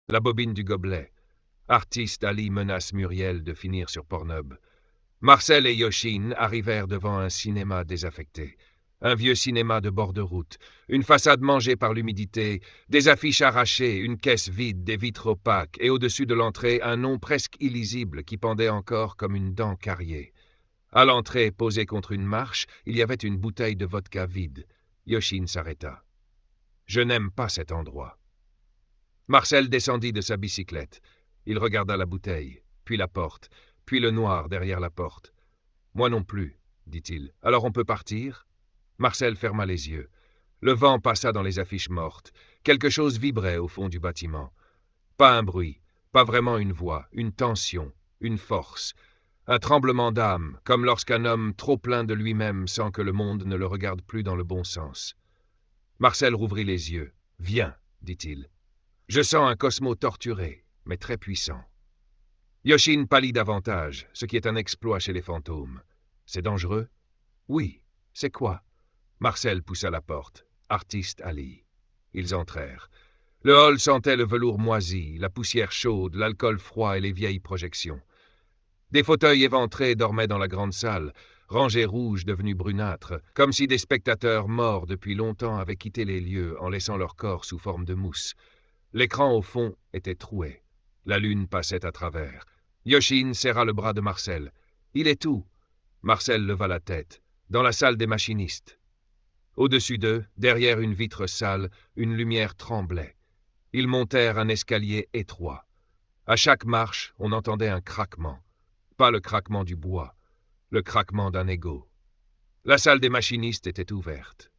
La bobine du gobelet. Artiste Ali menace Muriel de finir sur Pornhub. Marcel et Yoshin arrivèrent devant un cinéma désaffecté. Un vieux cinéma de bord de route, une façade mangée par l'humidité, des affiches arrachées, une caisse vide, des vitres opaques, et au-dessus de l'entrée, un nom presque illisible qui pendait encore comme une dent carriée. À l'entrée, posée contre une marche, il y avait une bouteille de vodka vide. Yoshin s'arrêta. « Je n'aime pas cet endroit. » Marcel descendit de sa bicyclette. Il regarda la bouteille, puis la porte, puis le noir derrière la porte. « Moi non plus, dit-il. Alors on peut partir ?» Marcel ferma les yeux. Le vent passa dans les affiches mortes. Quelque chose vibrait au fond du bâtiment. Pas un bruit, pas vraiment une voix, une tension, une force. Un tremblement d'âme, comme lorsqu'un homme trop plein de lui-même sent que le monde ne le regarde plus dans le bon sens. Marcel rouvrit les yeux. « Viens, dit-il. Je sens un Cosmo torturé, mais très puissant. » Yoshin pâlit davantage, ce qui est un exploit chez les fantômes. « C'est dangereux ?»« Oui. C'est quoi ?» Marcel poussa la porte. Artiste Ali. Ils entrèrent. Le hall sentait le velours moisi, la poussière chaude, l'alcool froid et les vieilles projections. Des fauteuils éventrés dormaient dans la grande salle, rangées rouges devenues brunâtres, comme si des spectateurs morts depuis longtemps avaient quitté les lieux en laissant leur corps sous forme de mousse. L'écran au fond était troué. La lune passait à travers. Yoshin serra le bras de Marcel. « Il est où ?» Marcel leva la tête. « Dans la salle des machinistes. » Au-dessus d'eux, derrière une vitre sale, une lumière tremblait. Ils montèrent un escalier étroit. À chaque marche, on entendait un craquement. Pas le craquement du bois, le craquement d'un égo. La salle des machinistes était ouverte.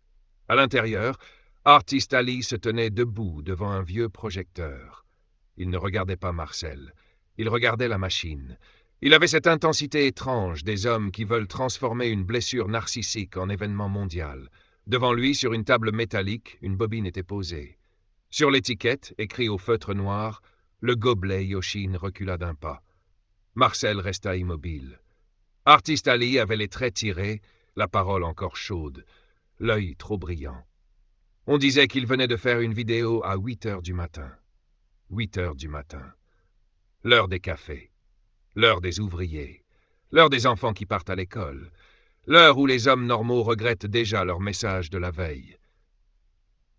À l'intérieur, Artiste Ali se tenait debout devant un vieux projecteur. Il ne regardait pas Marcel. Il regardait la machine. Il avait cette intensité étrange des hommes qui veulent transformer une blessure narcissique en événement mondial. Devant lui, sur une table métallique, une bobine était posée. Sur l'étiquette, écrit au feutre noir, le gobelet. Yoshin recula d'un pas. Marcel resta immobile. Artiste Ali avait les traits tirés, la parole encore chaude, l'œil trop brillant. On disait qu'il venait de faire une vidéo à 8 heures du matin. 8 heures du matin. L'heure des cafés. L'heure des ouvriers. L'heure des enfants qui partent à l'école. L'heure où les hommes normaux regrettent déjà leur message de la veille.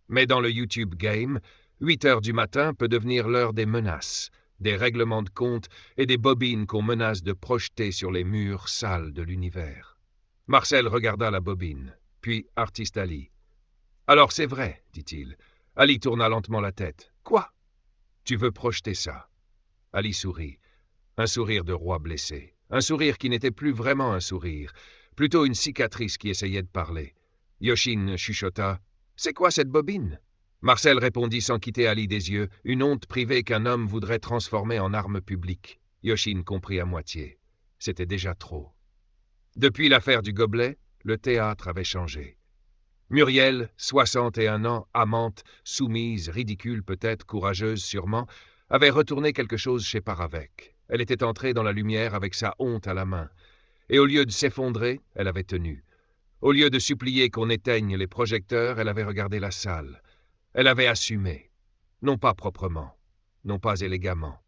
Mais dans le YouTube Game, 8 heures du matin peut devenir l'heure des menaces, des règlements de compte et des bobines qu'on menace de projeter sur les murs sales de l'univers. Marcel regarda la bobine, puis Artiste Ali. « Alors c'est vrai, dit-il. » Ali tourna lentement la tête. « Quoi ? Tu veux projeter ça ?» Ali sourit. Un sourire de roi blessé. Un sourire qui n'était plus vraiment un sourire, plutôt une cicatrice qui essayait de parler. Yoshin chuchota. « C'est quoi cette bobine ?» Marcel répondit sans quitter Ali des yeux, une honte privée qu'un homme voudrait transformer en arme publique. Yoshin comprit à moitié. C'était déjà trop. Depuis l'affaire du gobelet, le théâtre avait changé. Muriel, 61 ans, amante, soumise, ridicule peut-être, courageuse sûrement, avait retourné quelque chose chez Paravec. Elle était entrée dans la lumière avec sa honte à la main. Et au lieu de s'effondrer, elle avait tenu. Au lieu de supplier qu'on éteigne les projecteurs, elle avait regardé la salle. Elle avait assumé. Non pas proprement, non pas élégamment,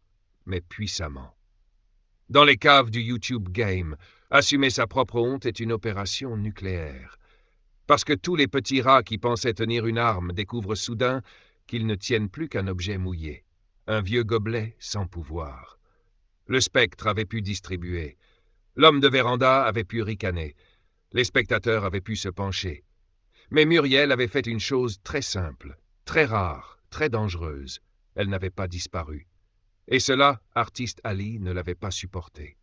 mais puissamment. Dans les caves du YouTube Game, assumer sa propre honte est une opération nucléaire. Parce que tous les petits rats qui pensaient tenir une arme découvrent soudain qu'ils ne tiennent plus qu'un objet mouillé, un vieux gobelet sans pouvoir. Le spectre avait pu distribuer. L'homme de véranda avait pu ricaner. Les spectateurs avaient pu se pencher. Mais Muriel avait fait une chose très simple, très rare, très dangereuse. Elle n'avait pas disparu. Et cela, Artiste Ali ne l'avait pas supporté.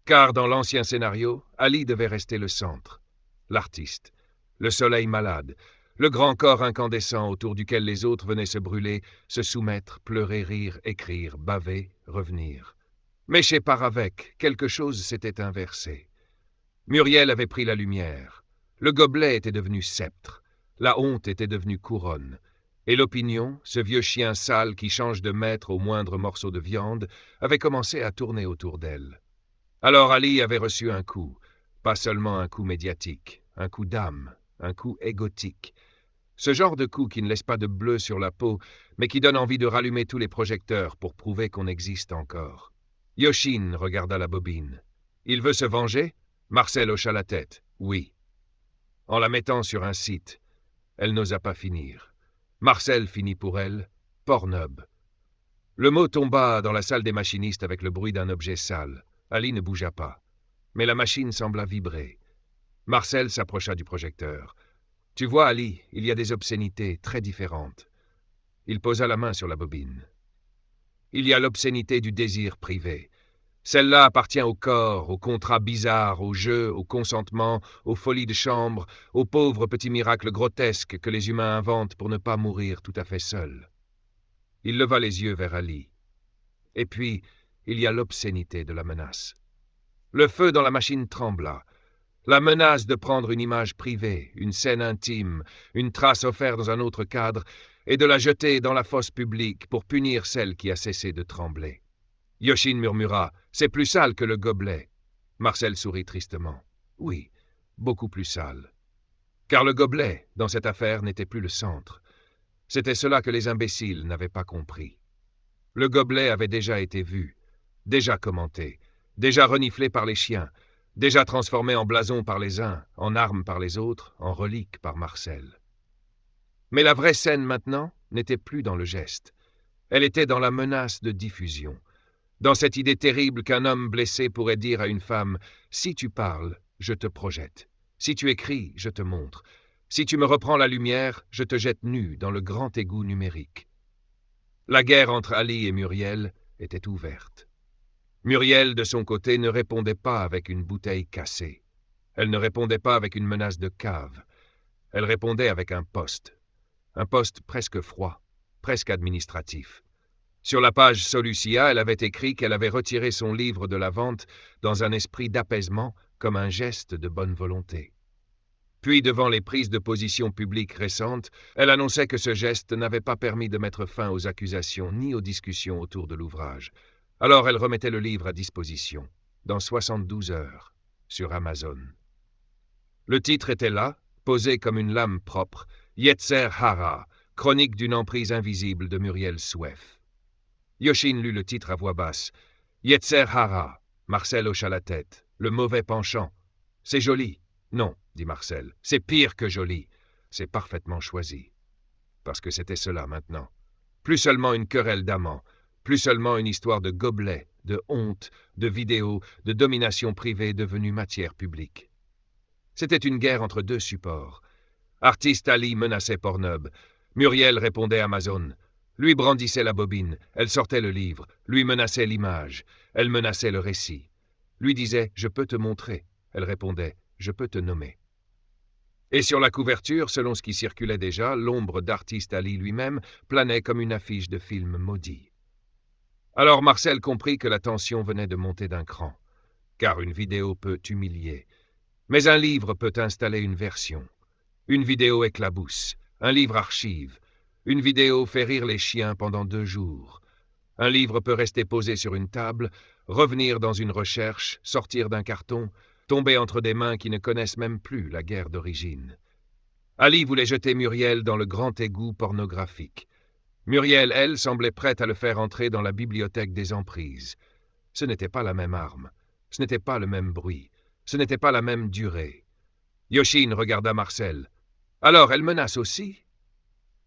Car dans l'ancien scénario, Ali devait rester le centre, l'artiste, le soleil malade, le grand corps incandescent autour duquel les autres venaient se brûler, se soumettre, pleurer, rire, écrire, baver, revenir. Mais chez Paravec, quelque chose s'était inversé. Muriel avait pris la lumière. Le gobelet était devenu sceptre. La honte était devenue couronne. Et l'opinion, ce vieux chien sale qui change de maître au moindre morceau de viande, avait commencé à tourner autour d'elle. Alors Ali avait reçu un coup, pas seulement un coup médiatique, un coup d'âme, un coup égotique. Ce genre de coup qui ne laisse pas de bleu sur la peau, mais qui donne envie de rallumer tous les projecteurs pour prouver qu'on existe encore. Yoshin regarda la bobine. Il veut se venger? Marcel hocha la tête. Oui. En la mettant sur un site, elle n'osa pas finir. Marcel finit pour elle. Pornhub. Le mot tomba dans la salle des machinistes avec le bruit d'un objet sale. Ali ne bougea pas. Mais la machine sembla vibrer. Marcel s'approcha du projecteur. « Tu vois, Ali, il y a des obscénités très différentes. » Il posa la main sur la bobine. « Il y a l'obscénité du désir privé. Celle-là appartient au corps, aux contrats bizarres, aux jeux, au consentement, aux folies de chambre, aux pauvres petits miracles grotesques que les humains inventent pour ne pas mourir tout à fait seuls. » Il leva les yeux vers Ali. « Et puis, il y a l'obscénité de la menace. » Le feu dans la machine trembla. La menace de prendre une image privée, une scène intime, une trace offerte dans un autre cadre, et de la jeter dans la fosse publique pour punir celle qui a cessé de trembler. Yoshin murmura « C'est plus sale que le gobelet ». Marcel sourit tristement. « Oui, beaucoup plus sale. » Car le gobelet, dans cette affaire, n'était plus le centre. C'était cela que les imbéciles n'avaient pas compris. Le gobelet avait déjà été vu, déjà commenté, déjà reniflé par les chiens, déjà transformé en blason par les uns, en arme par les autres, en relique par Marcel. Mais la vraie scène maintenant n'était plus dans le geste. Elle était dans la menace de diffusion, dans cette idée terrible qu'un homme blessé pourrait dire à une femme « Si tu parles, je te projette. Si tu écris, je te montre. Si tu me reprends la lumière, je te jette nu dans le grand égout numérique. » La guerre entre Ali et Muriel était ouverte. Muriel, de son côté, ne répondait pas avec une bouteille cassée. Elle ne répondait pas avec une menace de cave. Elle répondait avec un poste presque froid, presque administratif. Sur la page Solucia, elle avait écrit qu'elle avait retiré son livre de la vente dans un esprit d'apaisement, comme un geste de bonne volonté. Puis, devant les prises de position publiques récentes, elle annonçait que ce geste n'avait pas permis de mettre fin aux accusations ni aux discussions autour de l'ouvrage. Alors elle remettait le livre à disposition, dans 72 heures, sur Amazon. Le titre était là, posé comme une lame propre, Yetzer Hara, chronique d'une emprise invisible de Muriel Souef. Yoshin lut le titre à voix basse. Yetzer Hara. Marcel hocha la tête. Le mauvais penchant. C'est joli. Non, dit Marcel. C'est pire que joli. C'est parfaitement choisi. Parce que c'était cela maintenant. Plus seulement une querelle d'amants. Plus seulement une histoire de gobelets, de honte, de vidéos, de domination privée devenue matière publique. C'était une guerre entre deux supports. Artiste Ali menaçait Pornhub. Muriel répondait Amazon. Lui brandissait la bobine. Elle sortait le livre. Lui menaçait l'image. Elle menaçait le récit. Lui disait « Je peux te montrer ». Elle répondait « Je peux te nommer ». Et sur la couverture, selon ce qui circulait déjà, l'ombre d'Artiste Ali lui-même planait comme une affiche de film maudit. Alors Marcel comprit que la tension venait de monter d'un cran, car une vidéo peut humilier. Mais un livre peut installer une version. Une vidéo éclabousse, un livre archive. Une vidéo fait rire les chiens pendant 2 jours. Un livre peut rester posé sur une table, revenir dans une recherche, sortir d'un carton, tomber entre des mains qui ne connaissent même plus la guerre d'origine. Ali voulait jeter Muriel dans le grand égout pornographique. Muriel, elle, semblait prête à le faire entrer dans la bibliothèque des emprises. Ce n'était pas la même arme, ce n'était pas le même bruit, ce n'était pas la même durée. Yoshin regarda Marcel. « Alors, elle menace aussi ?»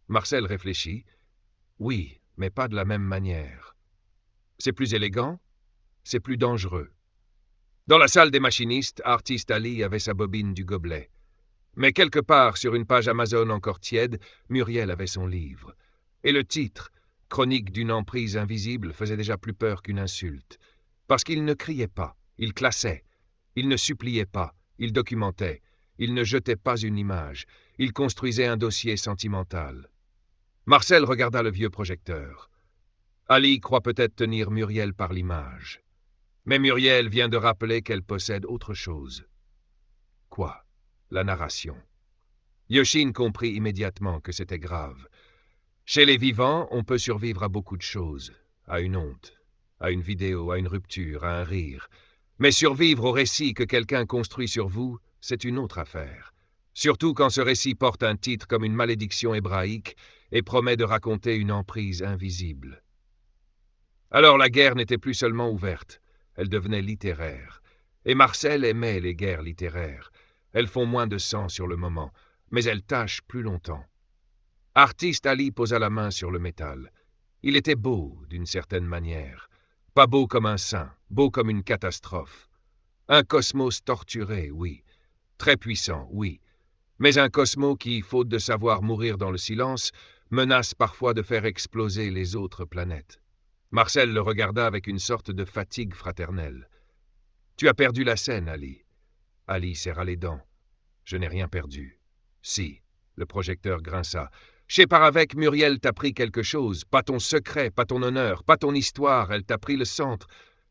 Marcel réfléchit. « Oui, mais pas de la même manière. C'est plus élégant, c'est plus dangereux. » Dans la salle des machinistes, Artiste Ali avait sa bobine du gobelet. Mais quelque part, sur une page Amazon encore tiède, Muriel avait son livre. Et le titre, Chronique d'une emprise invisible, faisait déjà plus peur qu'une insulte. Parce qu'il ne criait pas, il classait. Il ne suppliait pas, il documentait. Il ne jetait pas une image, il construisait un dossier sentimental. Marcel regarda le vieux projecteur. Ali croit peut-être tenir Muriel par l'image. Mais Muriel vient de rappeler qu'elle possède autre chose. Quoi? La narration. Yoshin comprit immédiatement que c'était grave. Chez les vivants, on peut survivre à beaucoup de choses, à une honte, à une vidéo, à une rupture, à un rire. Mais survivre au récit que quelqu'un construit sur vous, c'est une autre affaire. Surtout quand ce récit porte un titre comme une malédiction hébraïque et promet de raconter une emprise invisible. Alors la guerre n'était plus seulement ouverte, elle devenait littéraire. Et Marcel aimait les guerres littéraires. Elles font moins de sang sur le moment, mais elles tâchent plus longtemps. Artiste Ali posa la main sur le métal. Il était beau, d'une certaine manière. Pas beau comme un saint, beau comme une catastrophe. Un cosmos torturé, oui. Très puissant, oui. Mais un cosmos qui, faute de savoir mourir dans le silence, menace parfois de faire exploser les autres planètes. Marcel le regarda avec une sorte de fatigue fraternelle. « Tu as perdu la scène, Ali. » Ali serra les dents. « Je n'ai rien perdu. »« Si. » Le projecteur grinça. « Chez Paravec, Muriel t'a pris quelque chose. Pas ton secret, pas ton honneur, pas ton histoire. Elle t'a pris le centre. »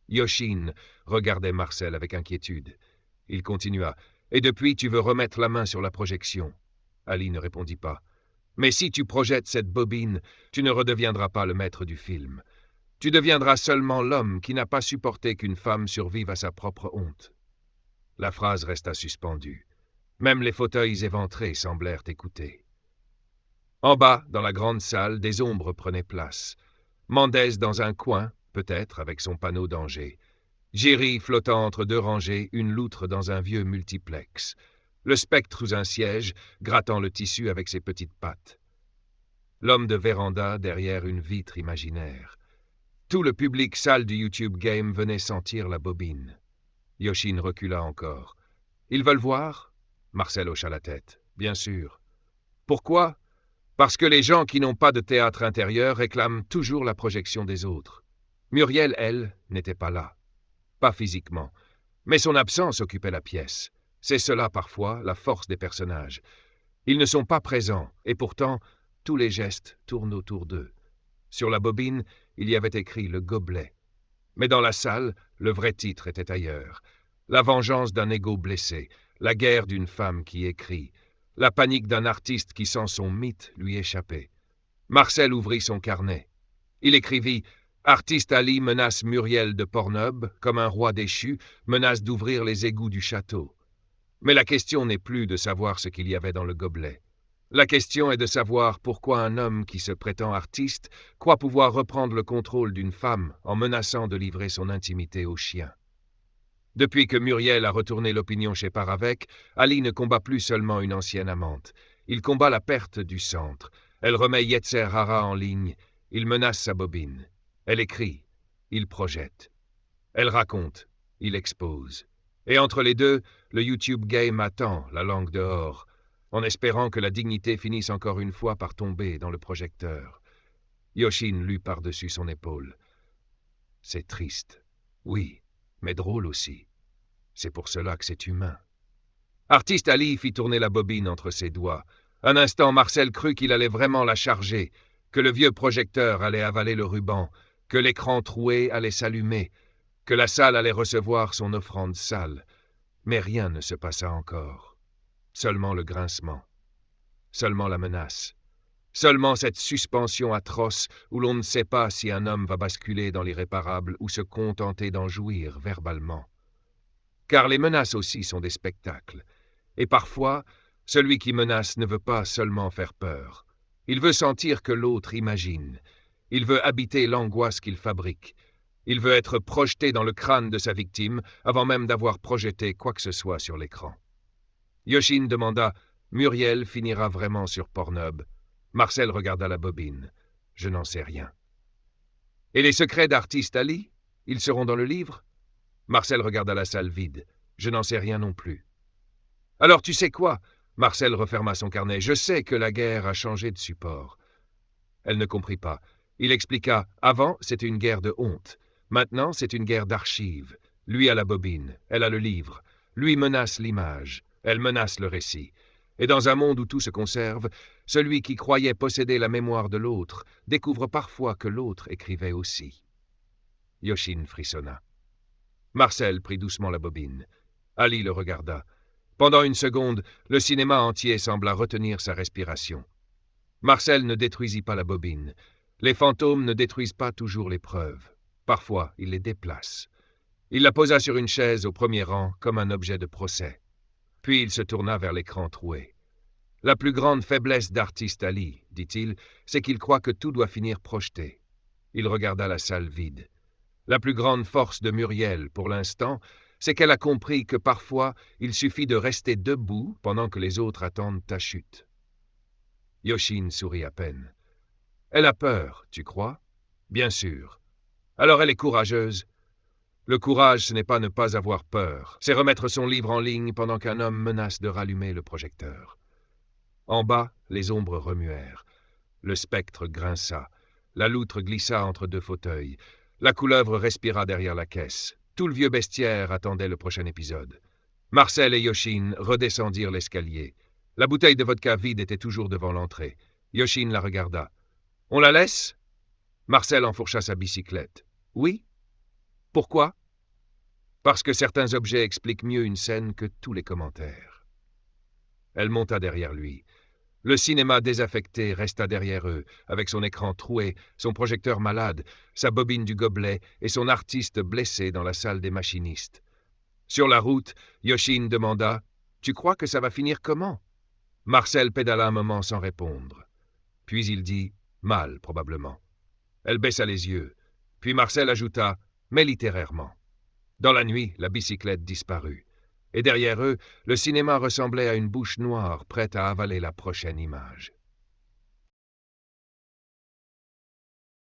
Yoshin regardait Marcel avec inquiétude. Il continua. « Et depuis, tu veux remettre la main sur la projection. » Ali ne répondit pas. « Mais si tu projettes cette bobine, tu ne redeviendras pas le maître du film. Tu deviendras seulement l'homme qui n'a pas supporté qu'une femme survive à sa propre honte. » La phrase resta suspendue. Même les fauteuils éventrés semblèrent écouter. En bas, dans la grande salle, des ombres prenaient place. Mendès dans un coin, peut-être avec son panneau danger. Géry flottant entre deux rangées, une loutre dans un vieux multiplex. Le spectre sous un siège, grattant le tissu avec ses petites pattes. L'homme de véranda derrière une vitre imaginaire. Tout le public salle du YouTube Game venait sentir la bobine. Yoshin recula encore. « Ils veulent voir ?» Marcel hocha la tête. « Bien sûr. » « Pourquoi ? Parce que les gens qui n'ont pas de théâtre intérieur réclament toujours la projection des autres. Muriel, elle, n'était pas là. Pas physiquement. Mais son absence occupait la pièce. C'est cela, parfois, la force des personnages. Ils ne sont pas présents, et pourtant, tous les gestes tournent autour d'eux. Sur la bobine, il y avait écrit « Le gobelet ». Mais dans la salle, le vrai titre était ailleurs. La vengeance d'un égo blessé, la guerre d'une femme qui écrit, la panique d'un artiste qui sent son mythe lui échapper. Marcel ouvrit son carnet. Il écrivit « Artiste Ali menace Muriel de Pornhub, comme un roi déchu, menace d'ouvrir les égouts du château. » Mais la question n'est plus de savoir ce qu'il y avait dans le gobelet. La question est de savoir pourquoi un homme qui se prétend artiste croit pouvoir reprendre le contrôle d'une femme en menaçant de livrer son intimité aux chiens. Depuis que Muriel a retourné l'opinion chez Paravec, Ali ne combat plus seulement une ancienne amante. Il combat la perte du centre. Elle remet Yetzer Hara en ligne. Il menace sa bobine. Elle écrit. Il projette. Elle raconte. Il expose. Et entre les deux, le YouTube Game attend, la langue dehors, en espérant que la dignité finisse encore une fois par tomber dans le projecteur. Yoshin lut par-dessus son épaule. C'est triste. Oui, mais drôle aussi. C'est pour cela que c'est humain. Artiste Ali fit tourner la bobine entre ses doigts. Un instant, Marcel crut qu'il allait vraiment la charger, que le vieux projecteur allait avaler le ruban, que l'écran troué allait s'allumer, que la salle allait recevoir son offrande sale. Mais rien ne se passa encore. Seulement le grincement. Seulement la menace. Seulement cette suspension atroce où l'on ne sait pas si un homme va basculer dans l'irréparable ou se contenter d'en jouir verbalement. Car les menaces aussi sont des spectacles. Et parfois, celui qui menace ne veut pas seulement faire peur. Il veut sentir que l'autre imagine. Il veut habiter l'angoisse qu'il fabrique. Il veut être projeté dans le crâne de sa victime avant même d'avoir projeté quoi que ce soit sur l'écran. Yoshin demanda « Muriel finira vraiment sur Pornhub ?» Marcel regarda la bobine. « Je n'en sais rien. »« Et les secrets d'Artiste Ali ? Ils seront dans le livre ?» Marcel regarda la salle vide. « Je n'en sais rien non plus. »« Alors tu sais quoi ?» Marcel referma son carnet. « Je sais que la guerre a changé de support. » Elle ne comprit pas. Il expliqua. « Avant, c'était une guerre de honte. Maintenant, c'est une guerre d'archives. Lui a la bobine. Elle a le livre. Lui menace l'image. Elle menace le récit. Et dans un monde où tout se conserve, celui qui croyait posséder la mémoire de l'autre découvre parfois que l'autre écrivait aussi. » Yoshin frissonna. Marcel prit doucement la bobine. Ali le regarda. Pendant une seconde, le cinéma entier sembla retenir sa respiration. Marcel ne détruisit pas la bobine. Les fantômes ne détruisent pas toujours les preuves. Parfois, ils les déplacent. Il la posa sur une chaise au premier rang comme un objet de procès. Puis il se tourna vers l'écran troué. La plus grande faiblesse d'Artiste Ali, dit-il, c'est qu'il croit que tout doit finir projeté. Il regarda la salle vide. La plus grande force de Muriel, pour l'instant, c'est qu'elle a compris que parfois, il suffit de rester debout pendant que les autres attendent ta chute. Yoshin sourit à peine. Elle a peur, tu crois? Bien sûr. Alors elle est courageuse. Le courage, ce n'est pas ne pas avoir peur, c'est remettre son livre en ligne pendant qu'un homme menace de rallumer le projecteur. En bas, les ombres remuèrent. Le spectre grinça. La loutre glissa entre deux fauteuils. La couleuvre respira derrière la caisse. Tout le vieux bestiaire attendait le prochain épisode. Marcel et Yoshin redescendirent l'escalier. La bouteille de vodka vide était toujours devant l'entrée. Yoshin la regarda. « On la laisse ?» Marcel enfourcha sa bicyclette. « Oui. Pourquoi ?»« Parce que certains objets expliquent mieux une scène que tous les commentaires. » Elle monta derrière lui. Le cinéma désaffecté resta derrière eux, avec son écran troué, son projecteur malade, sa bobine du gobelet et son artiste blessé dans la salle des machinistes. Sur la route, Yoshin demanda « Tu crois que ça va finir comment ?» Marcel pédala un moment sans répondre. Puis il dit « Mal, probablement. » Elle baissa les yeux. Puis Marcel ajouta « Mais littérairement. » Dans la nuit, la bicyclette disparut. Et derrière eux, le cinéma ressemblait à une bouche noire prête à avaler la prochaine image.